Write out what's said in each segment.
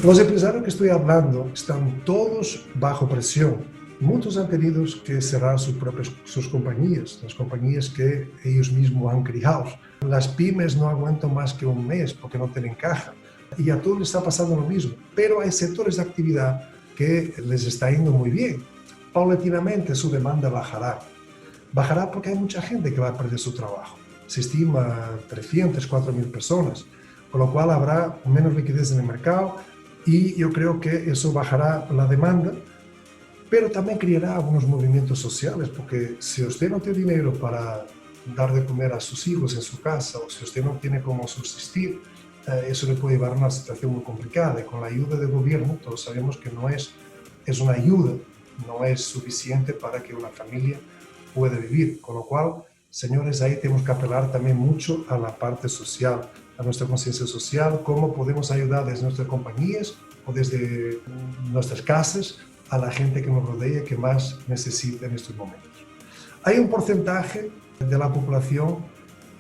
Los empresarios que estoy hablando están todos bajo presión. Muchos han tenido que cerrar sus compañías, las compañías que ellos mismos han creado. Las pymes no aguantan más que un mes porque no tienen caja. Y a todos les está pasando lo mismo. Pero hay sectores de actividad que les está yendo muy bien. Paulatinamente su demanda bajará. Bajará porque hay mucha gente que va a perder su trabajo. Se estima 300, 4.000 personas, con lo cual habrá menos liquidez en el mercado y yo creo que eso bajará la demanda, pero también creará algunos movimientos sociales, porque si usted no tiene dinero para dar de comer a sus hijos en su casa, o si usted no tiene cómo subsistir, eso le puede llevar a una situación muy complicada. Y con la ayuda del gobierno, todos sabemos que no es una ayuda, no es suficiente para que una familia pueda vivir. Con lo cual, señores, ahí tenemos que apelar también mucho a la parte social, a nuestra conciencia social, cómo podemos ayudar desde nuestras compañías o desde nuestras casas a la gente que nos rodea, que más necesita en estos momentos. Hay un porcentaje de la población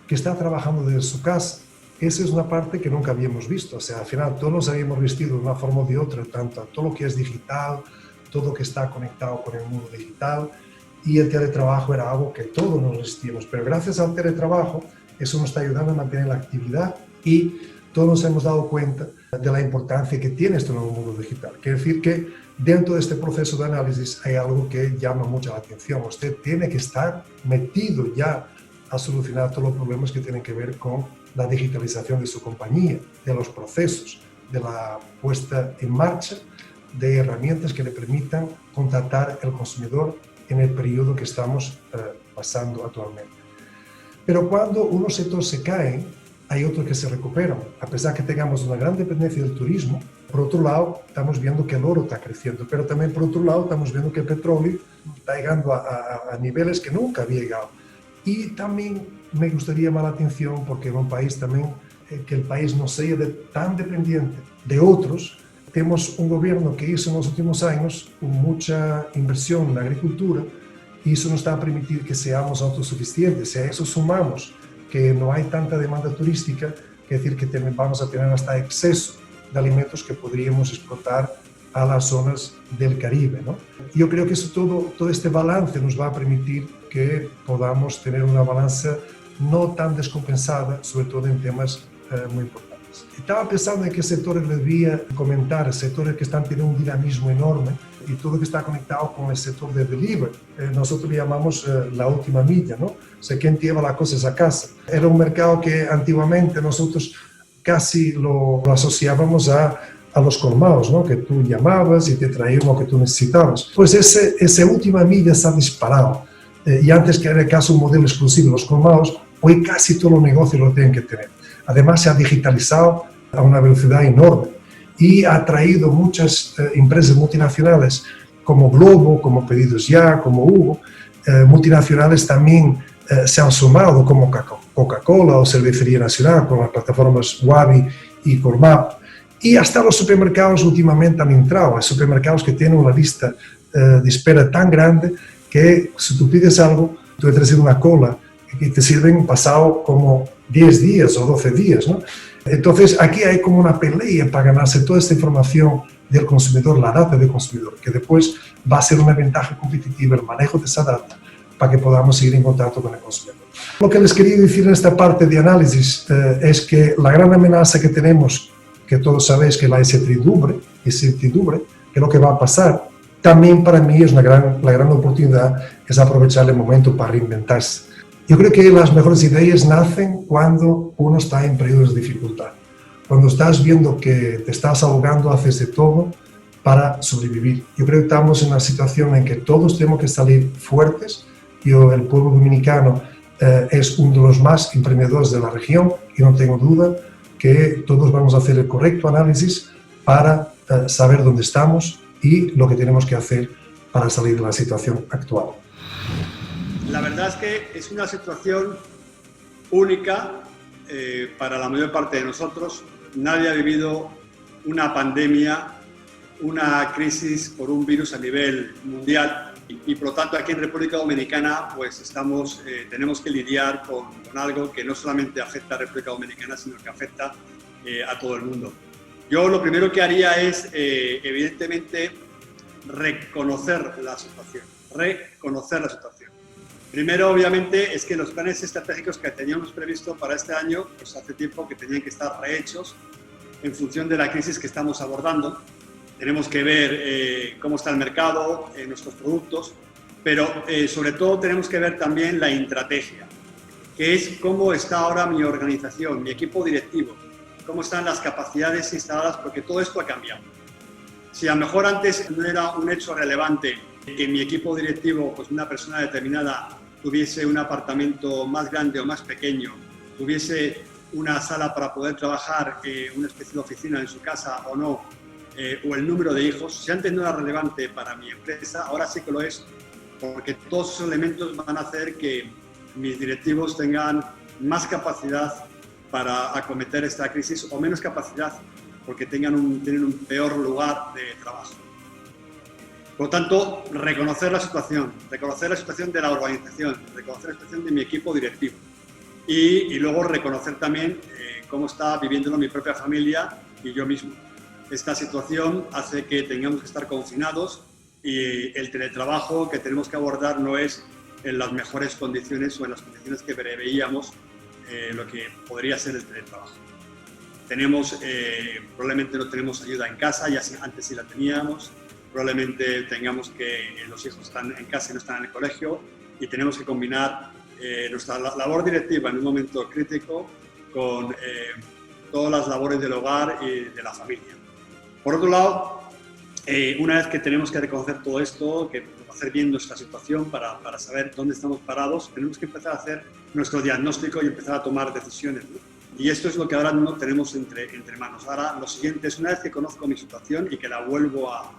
que está trabajando desde su casa. Esa es una parte que nunca habíamos visto. O sea, al final todos nos habíamos vestido de una forma o de otra, tanto a todo lo que es digital, todo lo que está conectado con el mundo digital, y el teletrabajo era algo que todos nos resistimos. Pero gracias al teletrabajo, eso nos está ayudando a mantener la actividad y todos nos hemos dado cuenta de la importancia que tiene este nuevo mundo digital. Quiere decir que dentro de este proceso de análisis hay algo que llama mucho la atención. Usted tiene que estar metido ya a solucionar todos los problemas que tienen que ver con la digitalización de su compañía, de los procesos, de la puesta en marcha de herramientas que le permitan contactar al consumidor en el periodo que estamos pasando actualmente. Pero cuando unos sectores se caen, hay otros que se recuperan. A pesar que tengamos una gran dependencia del turismo, por otro lado, estamos viendo que el oro está creciendo, pero también por otro lado, estamos viendo que el petróleo está llegando a niveles que nunca había llegado. Y también me gustaría llamar la atención, porque en un país también, que el país no sea tan dependiente de otros. Tenemos un gobierno que hizo en los últimos años mucha inversión en la agricultura y eso nos está a permitir que seamos autosuficientes. Si a eso sumamos que no hay tanta demanda turística, quiere decir que vamos a tener hasta exceso de alimentos que podríamos exportar a las zonas del Caribe, ¿no? Yo creo que eso, todo este balance nos va a permitir que podamos tener una balanza no tan descompensada, sobre todo en temas muy importantes. Estaba pensando en qué sectores les debía comentar, sectores que están teniendo un dinamismo enorme y todo que está conectado con el sector de delivery. Nosotros le llamamos la última milla, ¿no? O sea, ¿quién lleva las cosas a casa? Era un mercado que antiguamente nosotros casi lo asociábamos a los colmados, ¿no? Que tú llamabas y te traían lo que tú necesitabas. Pues esa última milla se ha disparado. Y antes, que era el caso un modelo exclusivo de los colmados, hoy casi todos los negocios lo tienen que tener. Además, se ha digitalizado a una velocidad enorme y ha traído muchas empresas multinacionales como Globo, como Pedidos Ya, como Hugo. Multinacionales también se han sumado como Coca-Cola o Cervecería Nacional con las plataformas Wabi y Cormap. Y hasta los supermercados últimamente han entrado. Hay supermercados que tienen una lista de espera tan grande que si tú pides algo, tú entras en una cola y te sirven pasado como 10 días o 12 días, ¿no? Entonces, aquí hay como una pelea para ganarse toda esta información del consumidor, la data del consumidor, que después va a ser una ventaja competitiva el manejo de esa data para que podamos seguir en contacto con el consumidor. Lo que les quería decir en esta parte de análisis es que la gran amenaza que tenemos, que todos sabéis que la incertidumbre, que es lo que va a pasar, también para mí es la gran oportunidad, es aprovechar el momento para reinventarse. Yo creo que las mejores ideas nacen cuando uno está en periodos de dificultad. Cuando estás viendo que te estás ahogando, haces de todo para sobrevivir. Yo creo que estamos en una situación en que todos tenemos que salir fuertes. El pueblo dominicano es uno de los más emprendedores de la región y no tengo duda que todos vamos a hacer el correcto análisis para saber dónde estamos y lo que tenemos que hacer para salir de la situación actual. La verdad es que es una situación única para la mayor parte de nosotros. Nadie ha vivido una pandemia, una crisis por un virus a nivel mundial y por lo tanto aquí en República Dominicana pues tenemos que lidiar con algo que no solamente afecta a República Dominicana, sino que afecta a todo el mundo. Yo lo primero que haría es, evidentemente, reconocer la situación. Primero, obviamente, es que los planes estratégicos que teníamos previsto para este año, pues hace tiempo que tenían que estar rehechos en función de la crisis que estamos abordando. Tenemos que ver cómo está el mercado, nuestros productos, pero sobre todo tenemos que ver también la estrategia, que es cómo está ahora mi organización, mi equipo directivo, cómo están las capacidades instaladas, porque todo esto ha cambiado. Si a lo mejor antes no era un hecho relevante que mi equipo directivo, pues una persona determinada, tuviese un apartamento más grande o más pequeño, tuviese una sala para poder trabajar, una especie de oficina en su casa o no, o el número de hijos, si antes no era relevante para mi empresa, ahora sí que lo es, porque todos esos elementos van a hacer que mis directivos tengan más capacidad para acometer esta crisis o menos capacidad porque tienen un peor lugar de trabajo. Por lo tanto, reconocer la situación de la organización, reconocer la situación de mi equipo directivo y luego reconocer también cómo está viviéndolo mi propia familia y yo mismo. Esta situación hace que tengamos que estar confinados y el teletrabajo que tenemos que abordar no es en las mejores condiciones o en las condiciones que preveíamos lo que podría ser el teletrabajo. Probablemente no tenemos ayuda en casa, ya antes sí la teníamos, probablemente tengamos que los hijos están en casa y no están en el colegio y tenemos que combinar nuestra labor directiva en un momento crítico con todas las labores del hogar y de la familia. Por otro lado, una vez que tenemos que reconocer todo esto, que hacer bien nuestra situación para saber dónde estamos parados, tenemos que empezar a hacer nuestro diagnóstico y empezar a tomar decisiones, ¿no? Y esto es lo que ahora no tenemos entre manos. Ahora lo siguiente es, una vez que conozco mi situación y que la vuelvo a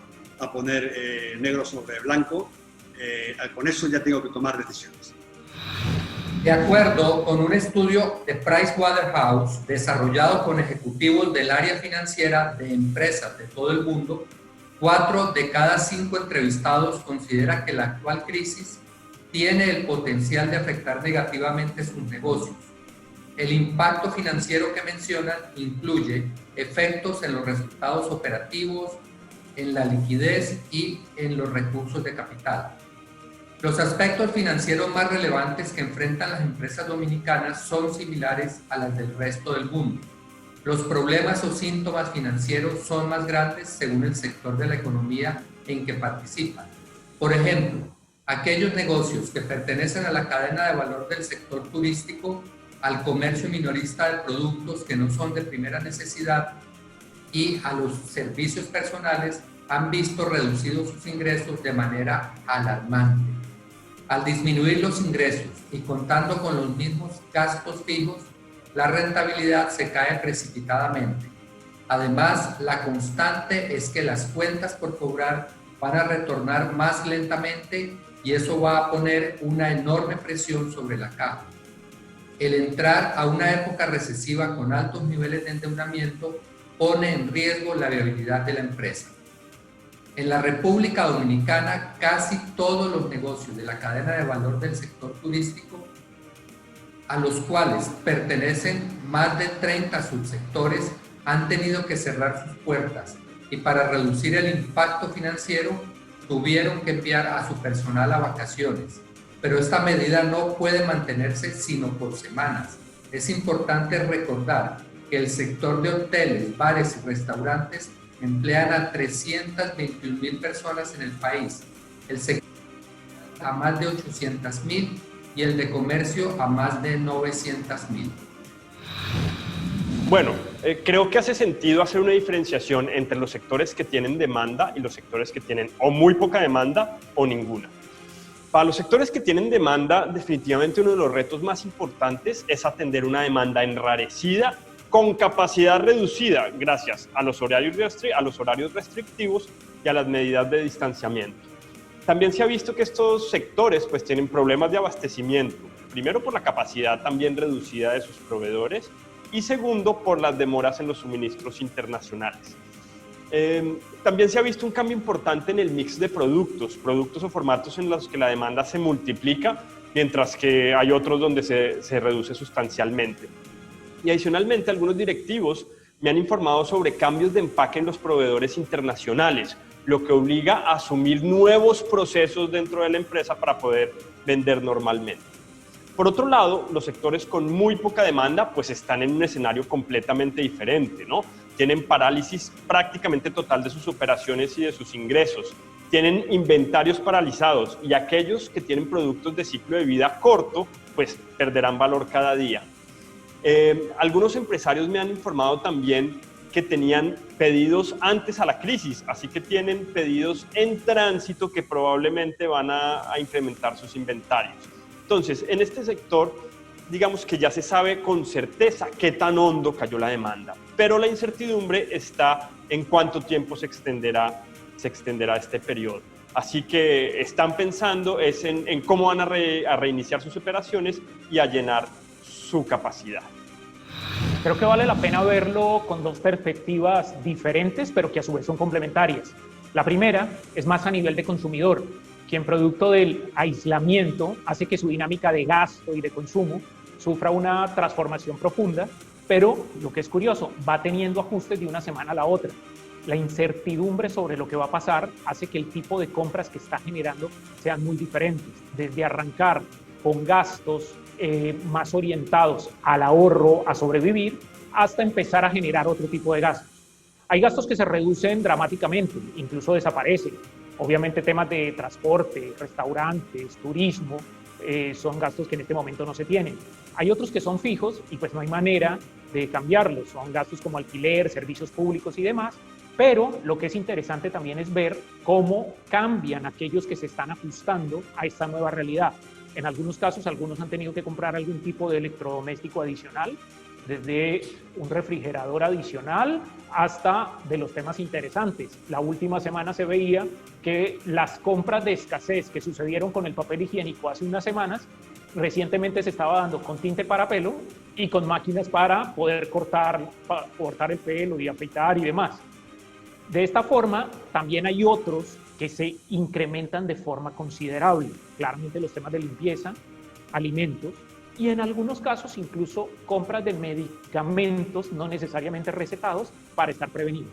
poner negro sobre blanco, con eso ya tengo que tomar decisiones. De acuerdo con un estudio de Pricewaterhouse desarrollado con ejecutivos del área financiera de empresas de todo el mundo, 4 de cada 5 entrevistados consideran que la actual crisis tiene el potencial de afectar negativamente sus negocios. El impacto financiero que mencionan incluye efectos en los resultados operativos, en la liquidez y en los recursos de capital. Los aspectos financieros más relevantes que enfrentan las empresas dominicanas son similares a las del resto del mundo. Los problemas o síntomas financieros son más grandes según el sector de la economía en que participan. Por ejemplo, aquellos negocios que pertenecen a la cadena de valor del sector turístico, al comercio minorista de productos que no son de primera necesidad y a los servicios personales han visto reducidos sus ingresos de manera alarmante. Al disminuir los ingresos y contando con los mismos gastos fijos, la rentabilidad se cae precipitadamente. Además, la constante es que las cuentas por cobrar van a retornar más lentamente y eso va a poner una enorme presión sobre la caja. El entrar a una época recesiva con altos niveles de endeudamiento pone en riesgo la viabilidad de la empresa. En la República Dominicana, casi todos los negocios de la cadena de valor del sector turístico, a los cuales pertenecen más de 30 subsectores, han tenido que cerrar sus puertas y para reducir el impacto financiero tuvieron que enviar a su personal a vacaciones. Pero esta medida no puede mantenerse sino por semanas. Es importante recordar que el sector de hoteles, bares y restaurantes emplean a 321,000 personas en el país, el sector a más de 800,000 y el de comercio a más de 900,000. Bueno, creo que hace sentido hacer una diferenciación entre los sectores que tienen demanda y los sectores que tienen o muy poca demanda o ninguna. Para los sectores que tienen demanda, definitivamente uno de los retos más importantes es atender una demanda enrarecida con capacidad reducida gracias a los horarios restrictivos y a las medidas de distanciamiento. También se ha visto que estos sectores pues, tienen problemas de abastecimiento, primero por la capacidad también reducida de sus proveedores y segundo por las demoras en los suministros internacionales. También se ha visto un cambio importante en el mix de productos o formatos en los que la demanda se multiplica, mientras que hay otros donde se reduce sustancialmente. Y adicionalmente, algunos directivos me han informado sobre cambios de empaque en los proveedores internacionales, lo que obliga a asumir nuevos procesos dentro de la empresa para poder vender normalmente. Por otro lado, los sectores con muy poca demanda pues están en un escenario completamente diferente, ¿no? Tienen parálisis prácticamente total de sus operaciones y de sus ingresos, tienen inventarios paralizados y aquellos que tienen productos de ciclo de vida corto pues perderán valor cada día. Algunos empresarios me han informado también que tenían pedidos antes a la crisis, así que tienen pedidos en tránsito que probablemente van a incrementar sus inventarios. Entonces, en este sector, digamos que ya se sabe con certeza qué tan hondo cayó la demanda, pero la incertidumbre está en cuánto tiempo se extenderá este periodo. Así que están pensando en cómo van a reiniciar sus operaciones y a llenar su capacidad. Creo que vale la pena verlo con dos perspectivas diferentes, pero que a su vez son complementarias. La primera es más a nivel de consumidor, quien producto del aislamiento hace que su dinámica de gasto y de consumo sufra una transformación profunda, pero lo que es curioso, va teniendo ajustes de una semana a la otra. La incertidumbre sobre lo que va a pasar hace que el tipo de compras que está generando sean muy diferentes, desde arrancar con gastos más orientados al ahorro, a sobrevivir, hasta empezar a generar otro tipo de gastos. Hay gastos que se reducen dramáticamente, incluso desaparecen. Obviamente temas de transporte, restaurantes, turismo, son gastos que en este momento no se tienen. Hay otros que son fijos y pues no hay manera de cambiarlos. Son gastos como alquiler, servicios públicos y demás. Pero lo que es interesante también es ver cómo cambian aquellos que se están ajustando a esta nueva realidad. En algunos casos, algunos han tenido que comprar algún tipo de electrodoméstico adicional, desde un refrigerador adicional hasta de los temas interesantes. La última semana se veía que las compras de escasez que sucedieron con el papel higiénico hace unas semanas, recientemente se estaba dando con tinte para pelo y con máquinas para poder cortar el pelo y afeitar y demás. De esta forma, también hay otros que se incrementan de forma considerable. Claramente los temas de limpieza, alimentos, y en algunos casos incluso compras de medicamentos no necesariamente recetados para estar prevenidos.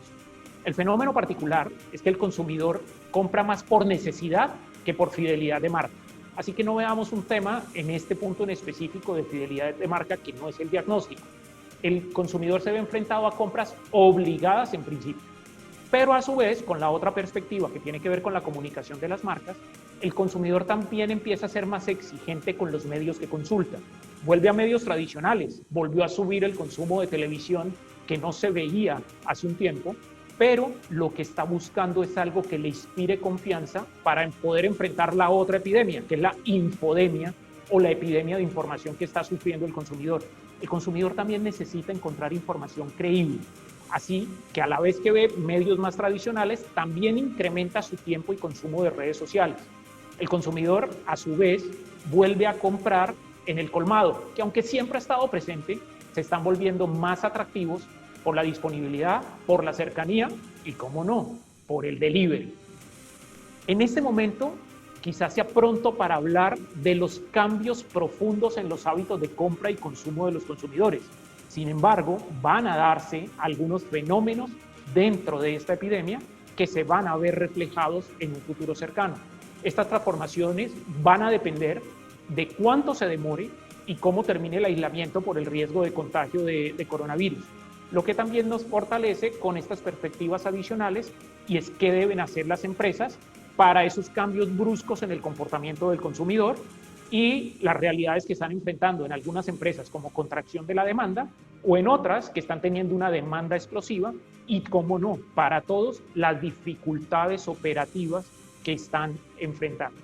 El fenómeno particular es que el consumidor compra más por necesidad que por fidelidad de marca. Así que no veamos un tema en este punto en específico de fidelidad de marca que no es el diagnóstico. El consumidor se ve enfrentado a compras obligadas en principio. Pero a su vez, con la otra perspectiva que tiene que ver con la comunicación de las marcas, el consumidor también empieza a ser más exigente con los medios que consulta. Vuelve a medios tradicionales, volvió a subir el consumo de televisión que no se veía hace un tiempo, pero lo que está buscando es algo que le inspire confianza para poder enfrentar la otra epidemia, que es la infodemia o la epidemia de información que está sufriendo el consumidor. El consumidor también necesita encontrar información creíble. Así que a la vez que ve medios más tradicionales, también incrementa su tiempo y consumo de redes sociales. El consumidor, a su vez, vuelve a comprar en el colmado, que aunque siempre ha estado presente, se están volviendo más atractivos por la disponibilidad, por la cercanía y, cómo no, por el delivery. En este momento, quizás sea pronto para hablar de los cambios profundos en los hábitos de compra y consumo de los consumidores. Sin embargo, van a darse algunos fenómenos dentro de esta epidemia que se van a ver reflejados en un futuro cercano. Estas transformaciones van a depender de cuánto se demore y cómo termine el aislamiento por el riesgo de contagio de coronavirus. Lo que también nos fortalece con estas perspectivas adicionales y es qué deben hacer las empresas para esos cambios bruscos en el comportamiento del consumidor y las realidades que están enfrentando en algunas empresas como contracción de la demanda o en otras que están teniendo una demanda explosiva y, cómo no, para todos las dificultades operativas que están enfrentando.